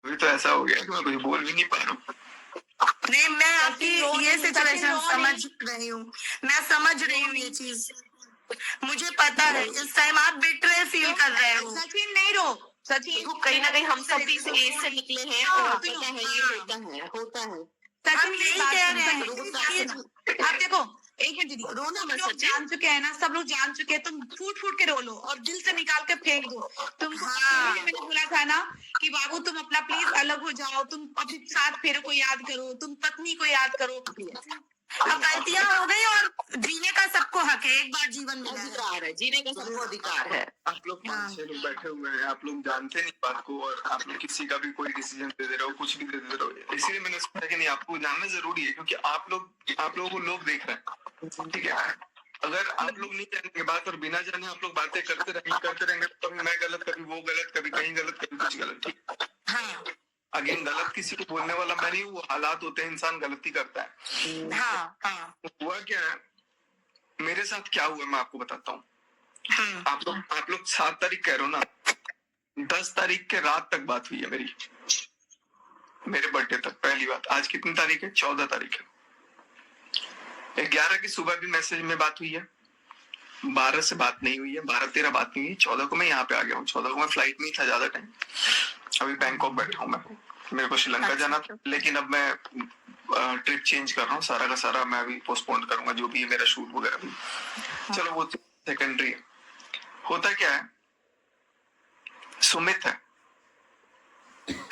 अभी तो ऐसा हो गया कि मैं कुछ बोल भी नहीं पा रहा हूँ। नहीं, मैं आपकी ये सिचुएशन समझ रही हूँ, मैं समझ रही हूँ ये चीज, मुझे पता है इस टाइम आप बिट्रे फील कर रहे हो। सचिन नहीं रो, सचिन कहीं ना कहीं हम सब भी इस एज से निकले हैं और पता है ये होता है। सचिन यही कह रहे हैं आप देखो, एक मिनट दीदी, रोना मत लोग जान चुके हैं ना, सब लोग जान चुके हैं, तुम फूट फूट के रो लो और दिल से निकाल के फेंक दो। तुम मैंने बोला था ना कि बाबू तुम अपना प्लीज अलग हो जाओ, तुम अपने साथ फेरों को याद करो, तुम पत्नी को याद करो। अब गलतियां हो गई और जीने का सबको हक है, एक बार जीवन में अधिकार है, जीने का सबको अधिकार है। आप लोग 5-6 लोग बैठे हुए हैं, आप लोग जानते नहीं बात को और आप लोग किसी का भी कोई डिसीजन दे रहे हो, कुछ भी दे रहे हो। इसीलिए मैंने सोचा कि नहीं, आपको जानना जरूरी है क्योंकि आप लोगों को लोग देख रहे हैं, ठीक है। अगर आप लोग नहीं जानेंगे बात और बिना जाने आप लोग बातें करते रहेंगे कभी मैं गलत, कभी वो गलत, कभी कहीं गलत, कभी कुछ गलत, ठीक। हाँ, अगेन गलत किसी को बोलने वाला मैं नहीं, वो हालात होते हैं, इंसान गलती करता है। हाँ, हुआ क्या है, मेरे साथ क्या हुआ मैं आपको बताता हूँ। आप लोग 7 तारीख कह रहे हो ना, 10 तारीख के रात तक बात हुई है मेरी, मेरे बर्थडे तक। पहली बात, आज कितनी तारीख है? 14 तारीख है। 11 की सुबह भी मैसेज में बात हुई है, 12 से बात नहीं हुई है, 12-13 बात नहीं हुई, 14 को मैं यहाँ पे आ गया हूँ। 14 को मैं फ्लाइट में ही था ज्यादा टाइम, अभी बैंकॉक बैठा हूँ मैं, मेरे को श्रीलंका जाना था, लेकिन अब मैं ट्रिप चेंज कर रहा हूँ, सारा का सारा मैं अभी पोस्टपोन करूंगा जो भी है मेरा शूट वगैरह भी। चलो वो सेकेंडरी है। होता क्या है, सुमित है,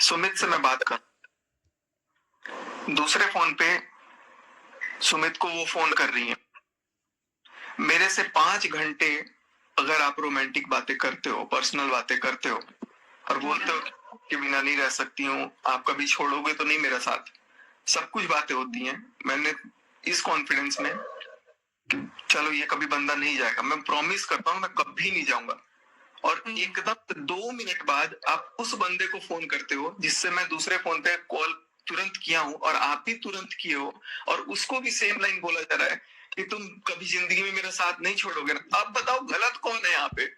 सुमित से मैं बात कर, दूसरे फोन पे सुमित को वो फोन कर रही है, मेरे से 5 घंटे अगर आप रोमांटिक बातें करते हो, पर्सनल बातें करते हो और बोलते हो कि बिना नहीं रह सकती हूँ, आप कभी छोड़ोगे तो नहीं मेरा साथ, सब कुछ बातें होती हैं। मैंने इस कॉन्फिडेंस में कि चलो ये कभी बंदा नहीं जाएगा, मैं प्रॉमिस करता हूँ मैं कभी नहीं जाऊंगा, और एकदम 2 मिनट बाद आप उस बंदे को फोन करते हो जिससे मैं दूसरे फोन पे कॉल तुरंत किया हूँ और आप भी तुरंत किए हो, और उसको भी सेम लाइन बोला जा रहा है कि तुम कभी जिंदगी में मेरा साथ नहीं छोड़ोगे ना। अब बताओ गलत कौन है यहाँ पे?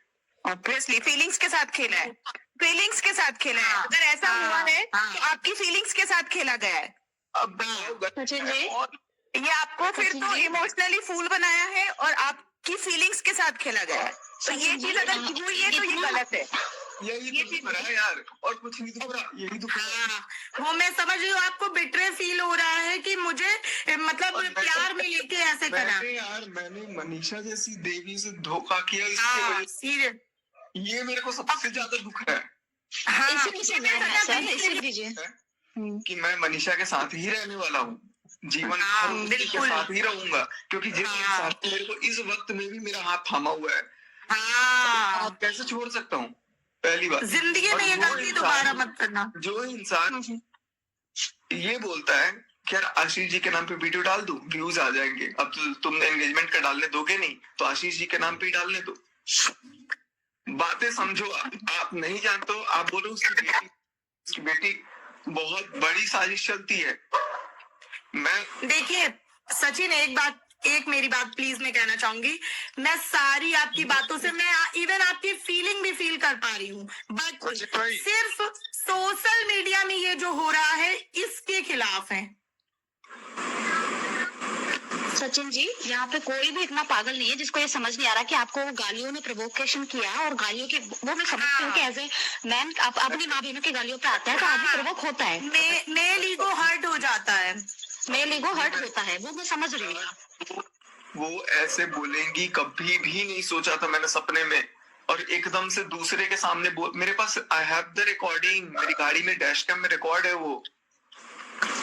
ऑब्वियसली फीलिंग्स के साथ खेला है, फीलिंग्स के साथ खेला है। अगर ऐसा हुआ है तो आपकी फीलिंग्स के साथ खेला गया है। अब सचिन जी, ये आपको फिर तो इमोशनली फूल बनाया है और आपकी फीलिंग्स के साथ खेला गया है, तो ये चीज अगर हुई है तो ये गलत है। यही तो दुख रहा है यार, और कुछ नहीं दुख रहा, यही दुख रहा है। वो मैं समझ रही हूँ, आपको बिट्रे फील हो रहा है कि मुझे मतलब प्यार में लेके ऐसे करा। यार मैंने मनीषा जैसी देवी से धोखा किया, इसकी वजह ये मेरे को सबसे ज्यादा दुख है। कि मैं मनीषा के साथ ही रहने वाला हूँ, जीवन भर के साथ ही रहूंगा, क्योंकि जिस इंसान ने मेरे को इस वक्त में भी मेरा हाथ थामा हुआ है, आप कैसे छोड़ सकता हूँ? पहली बात, जिंदगी में ये गलती दोबारा मत करना। जो इंसान ये बोलता है कि यार आशीष जी के नाम पे वीडियो डाल दूं, व्यूज आ जाएंगे, अब तो तुम एंगेजमेंट का डालने दोगे नहीं तो आशीष जी के नाम पे ही डालने दो। बातें समझो, आप नहीं जानते हो, आप बोलो उसकी बेटी बहुत बड़ी साजिश चलती है। मैं देखिए सचिन, एक मेरी बात प्लीज मैं कहना चाहूंगी, मैं सारी आपकी बातों से मैं इवन आपकी फीलिंग भी फील कर पा रही हूँ, बट सिर्फ सोशल मीडिया में ये जो हो रहा है इसके खिलाफ है। सचिन जी, यहाँ पे कोई भी इतना पागल नहीं है जिसको ये समझ नहीं आ रहा कि आपको वो गालियों ने प्रोवोकेशन किया, और गालियों के वो मैं समझती हूँ कि एज ए मैन आप अपनी माँ बहनों की गालियों पे आता है तो आदमी प्रोवोक होता है, मेल ईगो हर्ट हो जाता है, मेल ईगो हर्ट होता है, वो मैं समझ रही हूँ। वो ऐसे बोलेंगी कभी भी नहीं सोचा था मैंने सपने में, और एकदम से दूसरे के सामने मेरे पास आई हैव द रिकॉर्डिंग, मेरी गाड़ी में डैश कैम में रिकॉर्ड है, वो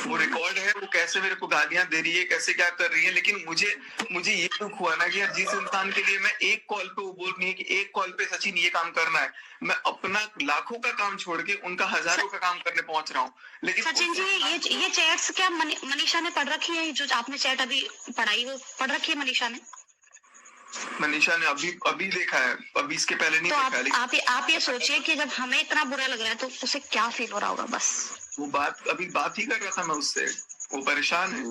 रिकॉर्ड है, वो कैसे मेरे को गालियां दे रही है, कैसे क्या कर रही है। लेकिन मुझे ये दुख हुआ ना कि यार जिस इंसान के लिए मैं एक कॉल पे, वो बोल रही है कि एक कॉल पे सचिन ये काम करना है, मैं अपना लाखों का काम छोड़ के उनका हजारों का काम करने पहुंच रहा हूँ। लेकिन सचिन जी, ये चैट्स क्या मनीषा ने पढ़ रखी है? जो आपने चैट अभी पढ़ाई वो पढ़ रखी है मनीषा ने? मनीषा ने अभी देखा है, अभी इसके पहले नहीं तो देखा। आप ये सोचिए कि जब हमें इतना बुरा लग रहा है तो उसे क्या फील हो रहा होगा। बस वो अभी बात ही कर रहा था मैं उससे, वो परेशान है।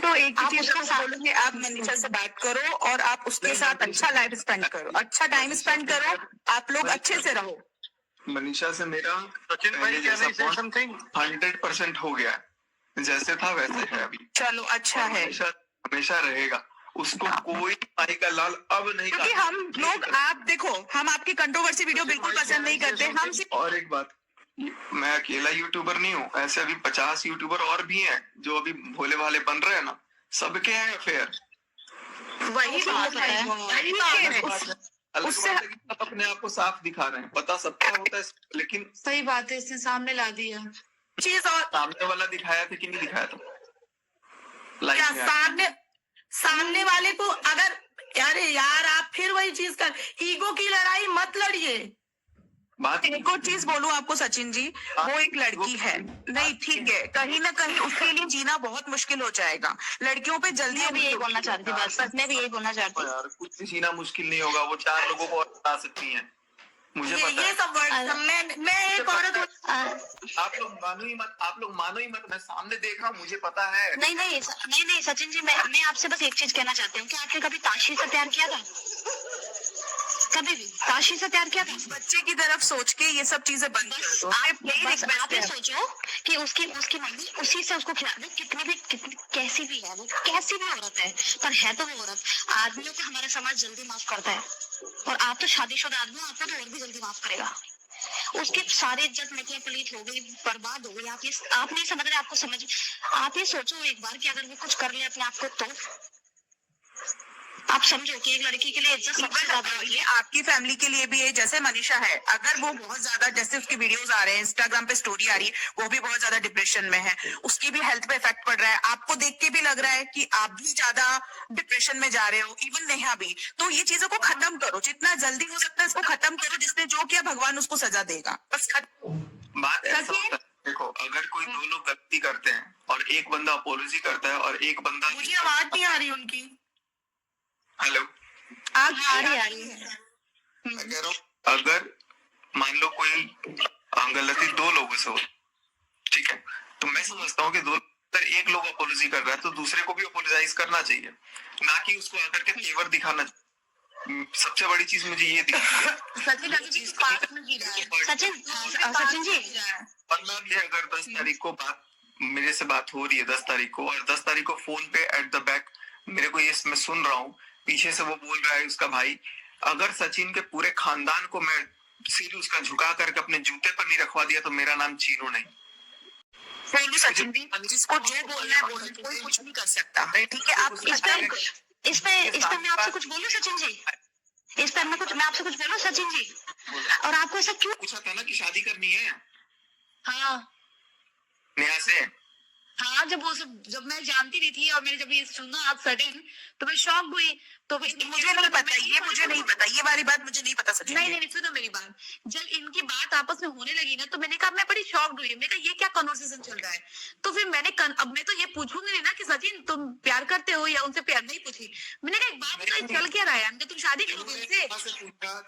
तो एक ही चीज बोलूंगी, आप मनीषा से बात करो और आप उसके साथ अच्छा लाइफ स्पेंड करो, अच्छा टाइम स्पेंड करो, आप लोग अच्छे से रहो। मनीषा से मेरा सचिन भाई, पहले जैसा can I say bond something? 100% हो गया है, जैसे था वैसे है अभी। चलो अच्छा है, हमेशा हमेशा रहेगा, उसको कोई माई का लाल अब नहीं क्योंकि काटेगा। हम लोग, आप देखो, हम आपकी कंट्रोवर्सी वीडियो बिल्कुल पसंद नहीं करते, हम सिर्फ और एक बात, मैं अकेला यूट्यूबर नहीं हूँ, ऐसे अभी 50 यूट्यूबर और भी हैं जो अभी भोले भाले बन रहे हैं ना, सबके हैं अफेयर। वही बात है, वही बात है। अलग उससे- बात है कि सब अपने आप को साफ दिखा रहे हैं, पता सबका होता है, लेकिन सही बात है, इसने सामने ला दिया चीज। और सामने वाला दिखाया था कि नहीं दिखाया था क्या लाइफ में? सामने वाले को अगर, अरे यार आप फिर वही चीज कर, ईगो की लड़ाई मत लड़िए। बात एक और चीज बोलूं आपको सचिन जी, वो एक लड़की है, नहीं ठीक है, कहीं ना कहीं उसके लिए जीना बहुत मुश्किल हो जाएगा, लड़कियों पे जल्दी मैं भी यही बोलना चाहती थी, बस मैं भी यही बोलना चाहती हूँ। यार कुछ भी जीना मुश्किल नहीं होगा, वो 4 लोगों को और बता सकती हैं, मुझे पता ये है। सब वर्ड, मैं एक औरत हूँ। आप लोग मानो ही मत, आप लोग मानो ही मत, मैं सामने देख रहा हूँ, मुझे पता है। नहीं सचिन जी, मैं आपसे बस एक चीज कहना चाहती हूँ कि आपने कभी ताशी से प्यार किया था? कभी भी ताशी से प्यार किया था? बच्चे की तरफ सोच के ये सब चीजें बंद कर दो। बस आप ये सोचो कि उसकी मम्मी उसी से उसको खिला दे, कितनी कैसी भी है वो, कैसी भी औरत है, पर है तो वो औरत। आदमियों को हमारा समाज जल्दी माफ करता है, और आप तो शादीशुदा आदमी हो, आपको तो और भी जल्दी माफ करेगा। उसकी सारी इज्जत मतलब पलीत हो गई, बर्बाद हो गई। आप नहीं समझ रहे, आपको समझ, आप ये सोचो एक बार कि अगर वो कुछ कर ले अपने आप को, तो आप समझो कि एक लड़की के लिए इज्जत सबसे ज्यादा होती ये है। आपकी फैमिली के लिए भी है, जैसे मनीषा है, अगर वो बहुत ज्यादा, जैसे उसकी वीडियोस आ रहे हैं, इंस्टाग्राम पे स्टोरी आ रही है, वो भी बहुत ज्यादा डिप्रेशन में है, उसकी भी हेल्थ पे इफेक्ट पड़ रहा है, आपको देख के भी लग रहा है कि आप भी ज्यादा डिप्रेशन में जा रहे हो, इवन नेहा भी। तो ये चीजों को खत्म करो, जितना जल्दी हो सकता है इसको खत्म करो, जिसने जो किया भगवान उसको सजा देगा, बस बात ऐसा होता है, देखो अगर कोई 2 लोग गलती करते हैं और एक बंदा अपोलॉजी करता है और एक बंदा, मुझे आवाज नहीं आ रही उनकी। हेलो, आ रही है। मैं कह रहा हूँ अगर मान लो कोई गलती 2 लोगों से हो, ठीक है, तो मैं समझता हूँ कि 2 एक लोग अपोलॉजी कर रहा है तो दूसरे को भी अपोलोजाइज करना चाहिए, ना कि उसको आकर के तेवर दिखाना चाहिए। सबसे बड़ी चीज मुझे ये दिखती सचिन अभी भी पास में गिरा है। सचिन जी, वरना ये अगर 10 तारीख को मेरे से बात हो रही है 10 तारीख को, और 10 तारीख को फोन पे एट द बैक मेरे को ये मैं सुन रहा हूँ, पीछे से वो बोल रहा है उसका भाई, अगर सचिन के पूरे खानदान को मैं सिर उसका झुका करके अपने जूते पर नहीं रखवा दिया तो मेरा नाम चीनू नहीं। बोलू सचिन भी, जिसको जो बोलना है बोलना, कोई कुछ नहीं कर सकता, ठीक है। आप इस पे मैं आपसे कुछ बोलूं सचिन जी, इस पर मैं आपसे कुछ बोलूं सचिन जी, और आपको ऐसा क्यों पूछा था ना कि शादी करनी है हाँ नेहा से? हाँ, जब मैं जानती नहीं थी और मैंने जब ये सुना आप सडन, तो मैं शॉक हुई। तो मुझे नहीं पता, ये मुझे नहीं पता, ये वाली बात मुझे नहीं पता सचिन। नहीं, सुनो मेरी बात, जब इनकी बात आपस में होने लगी ना, तो मैंने कहा, मैं बड़ी शॉक्ड हुई, मैंने कहा ये क्या कन्वर्सेशन चल रहा है। तो फिर अब मैं तो ये पूछूंगी नहीं ना कि सचिन तुम प्यार करते हो या उनसे प्यार नहीं पूछी, मैंने कहा एक बात बताओ, चल क्या रहा है, तुम शादी करोगे उनसे?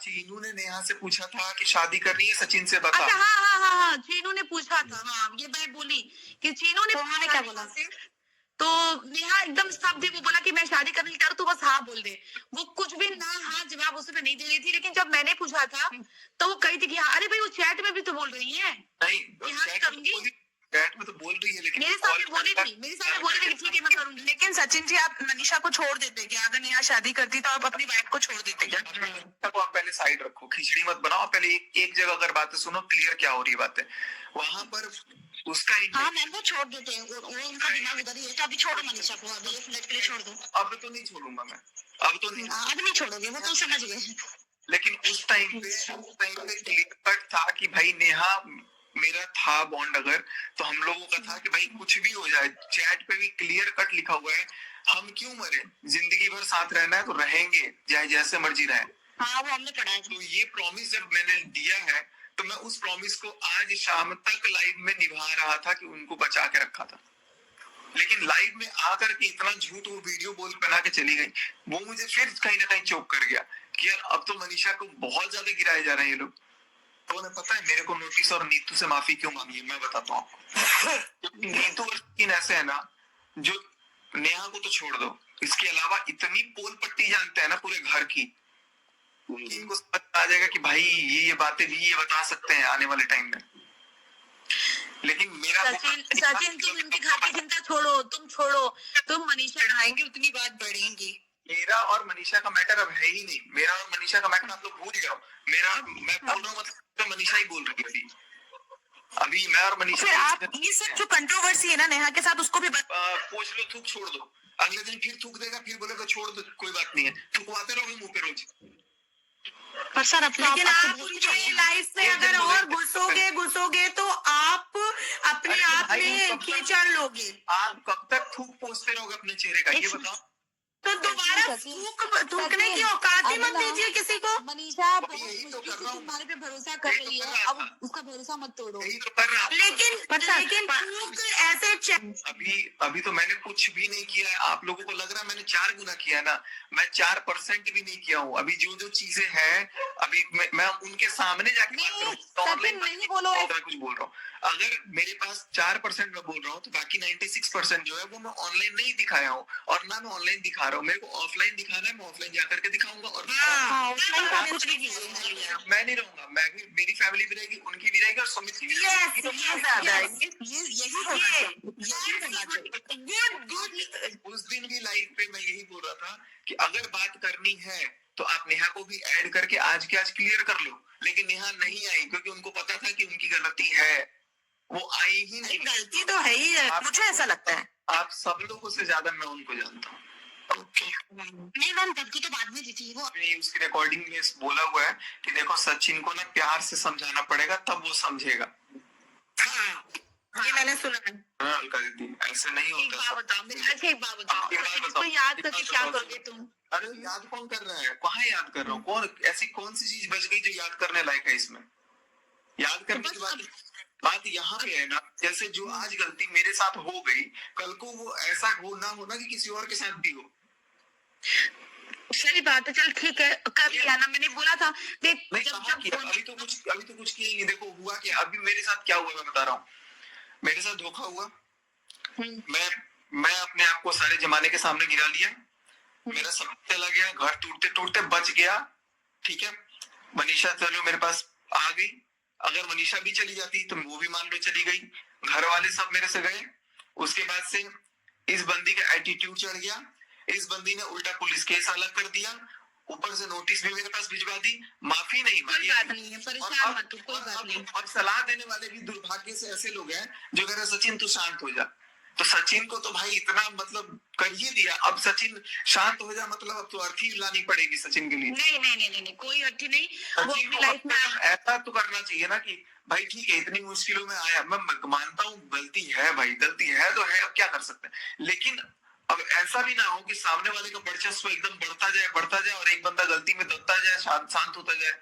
चीनू ने नेहा से पूछा था कि शादी करनी है सचिन से, बता। अच्छा हाँ, चीनू ने पूछा था, हाँ ये मैं बोली कि चीनू ने उन्होंने क्या बोला? तो नेहा एकदम स्तब्ध थी, वो बोला कि मैं शादी करने की तैयार हूं, तू बस हाँ बोल दे। वो कुछ भी ना हाँ जवाब उसमें नहीं दे रही थी, लेकिन जब मैंने पूछा था तो वो कही थी कि हाँ, अरे भाई वो चैट में भी तो बोल रही है, नहीं करूंगी, चैट में तो बोल रही है, लेकिन मेरे सामने बोली थी कि ठीक है मैं करूंगी। लेकिन सचिन जी, आप मनीषा को छोड़ देते क्या? अगर नेहा शादी करती तो आप अपनी वाइफ को छोड़ देते क्या? को आप पहले साइड रखो, खिचड़ी मत बनाओ, पहले एक जगह अगर बातें सुनो, क्लियर क्या हो रही है बातें, वहां पर उसका हाँ मैम, वो छोड़ देते हैं, वो उनका दिमाग उधर ही है, तो अभी छोड़ो मनीषा को, अभी 1 मिनट के लिए छोड़ दो। अब तो नहीं छोड़ूंगा मैं, अब तो नहीं, अब नहीं छोड़ोगे, वो तो समझ गए। लेकिन उस टाइम पे क्लियर कट था कि भाई नेहा मेरा था बॉन्ड, अगर तो हम लोगों का था कि भाई कुछ भी हो जाए, चैट पे भी क्लियर कट लिखा हुआ है, हम क्यों मरे, जिंदगी भर साथ रहना है तो रहेंगे, चाहे जैसे मर्जी रहे। हाँ वो हमने पढ़ा है। तो ये प्रॉमिस जब मैंने दिया है, तो मैं उस प्रॉमिस को आज शाम तक लाइव में निभा रहा था कि उनको बचा के रखा था। लेकिन लाइव में आकर के इतना झूठ वो वीडियो बोल बना के चली गई, वो मुझे फिर कहीं ना कहीं चौक कर गया कि यार अब तो मनीषा को बहुत ज्यादा गिराए जा रहे हैं ये लोग। तो उन्हें पता है मेरे को नोटिस और नीतू से माफी क्यों मांगी है, मैं बताता हूँ आपको। नीतू और सचिन ऐसे है ना, जो नेहा को तो छोड़ दो, इसके अलावा इतनी पोल पट्टी जानते हैं ना पूरे घर की, कि इनको समझ आ जाएगा कि भाई ये बातें भी ये बता सकते हैं आने वाले टाइम में। लेकिन मेरा सचिन तुम इनके घर की चिंता छोड़ो, तुम मनीषा बढ़ाएंगे उतनी बात बढ़ेंगी। मेरा और मनीषा का मैटर अब है ही नहीं। मेरा और मनीषा का मैटर आप लोग भूल जाओ। मैं बोल रहा हूँ मतलब मनीषा ही बोल रही थी अभी मैं और मनीषा। फिर आप ये सब जो कंट्रोवर्सी है ना नेहा के साथ, उसको भी पूछ लो, थूक छोड़ दो। अगले दिन फिर थूक देगा, फिर बोलेगा छोड़ दो, कोई बात नहीं है, थूकवाते रहोगे मुंह पे रोज। पर सर अपने लेकिन आप उनके लाइफ में अगर और घुसोगे तो आप अपने आप में कीचड़ लोगे। आप कब तक थूक पोंछते रहोगे अपने चेहरे का, ये बताओ। तो दोबारा थूकने की औकात ही मत दीजिए किसी को। मनीषा यही तो कर रहा हूँ, तुम्हारे पे भरोसा कर रही है, अब उसका भरोसा मत तोड़ो। यही तो कर रहा हूँ। लेकिन थूक ऐसे अभी तो मैंने कुछ भी नहीं किया है। आप लोगों को लग रहा है मैंने 4 गुना किया है ना, मैं 4% भी नहीं किया हूँ। अभी जो चीजें हैं अभी मैं उनके सामने जाके बात करूँ तो ऑनलाइन नहीं बोलो, कुछ बोल रहा हूँ। अगर मेरे पास 4% मैं बोल रहा हूँ तो बाकी 96% जो है वो मैं ऑनलाइन नहीं दिखाया हूँ और ना मैं ऑनलाइन दिखा रहा हूँ। मेरे को ऑफलाइन दिखाना है, मैं ऑफलाइन जाकर के दिखाऊंगा। और मैं नहीं रहूंगा, मैं भी, मेरी फैमिली भी रहेगी, उनकी भी रहेगी और सुमित की भी उस दिन भी लाइव पे मैं यही बोल रहा था कि अगर बात करनी है तो आप नेहा को भी ऐड करके आज के आज क्लियर कर लो। लेकिन नेहा नहीं आई क्योंकि उनको पता था कि उनकी गलती है, वो आई ही नहीं। गलती तो है ही है, मुझे ऐसा लगता है। आप सब लोगों से ज्यादा मैं उनको जानता हूँ। नहीं मैम गलती तो बाद में दी थी वो। उसकी रिकॉर्डिंग में बोला हुआ है कि देखो सचिन को ना प्यार से समझाना पड़ेगा तब वो समझेगा। ये मैंने सुना है। अलका दीदी ऐसे नहीं होता। एक बात बताओ, इसको याद करके क्या करोगे तुम? अरे याद कौन कर रहा है, कहाँ याद कर रहा हूँ? कौन ऐसी कौन सी चीज बच गई जो याद करने लायक है इसमें? याद करने की बात यहाँ पे है ना, जैसे जो आज गलती मेरे साथ हो गई, कल को वो ऐसा हो ना कि किसी और के साथ भी हो। सही बात है, चल ठीक है, कर लिया ना, मैंने बोला था। देख अभी तो कुछ किया ही नहीं। देखो हुआ क्या, अभी मेरे साथ क्या हुआ मैं बता रहा हूँ। मेरे साथ धोखा हुआ, मैं अपने आप को सारे जमाने के सामने गिरा लिया, मेरा सब चला गया, घर टूटते टूटते बच गया। ठीक है, मनीषा चलो मेरे पास आ गई। अगर मनीषा भी चली जाती तो वो भी मान लो चली गई, घर वाले सब मेरे से गए। उसके बाद से इस बंदी का एटीट्यूड चढ़ गया, इस बंदी ने उल्टा पुलिस केस अलग कर दिया, ऊपर से नोटिस भी मेरे पास भिजवा दी, माफी नहीं मांगी। कोई बात नहीं है, परेशान मत हो, कोई बात नहीं। और सलाह देने वाले भी दुर्भाग्य से ऐसे लोग हैं जो कह रहे सचिन तू शांत हो जा। तो सचिन को तो भाई इतना मतलब कर ही दिया, अब सचिन शांत हो जा मतलब अब तो अर्थी लानी पड़ेगी सचिन के लिए। नहीं, कोई अर्थी नहीं। वो अपनी लाइफ में ऐसा तो करना चाहिए ना कि भाई ठीक है इतनी मुश्किलों में आया, मैं मानता हूँ गलती है भाई, गलती है तो है, अब क्या कर सकते हैं। लेकिन अब ऐसा भी ना हो कि सामने वाले का वर्चस्व एकदम बढ़ता जाए और एक बंदा गलती में दबता जाए, शांत होता जाए।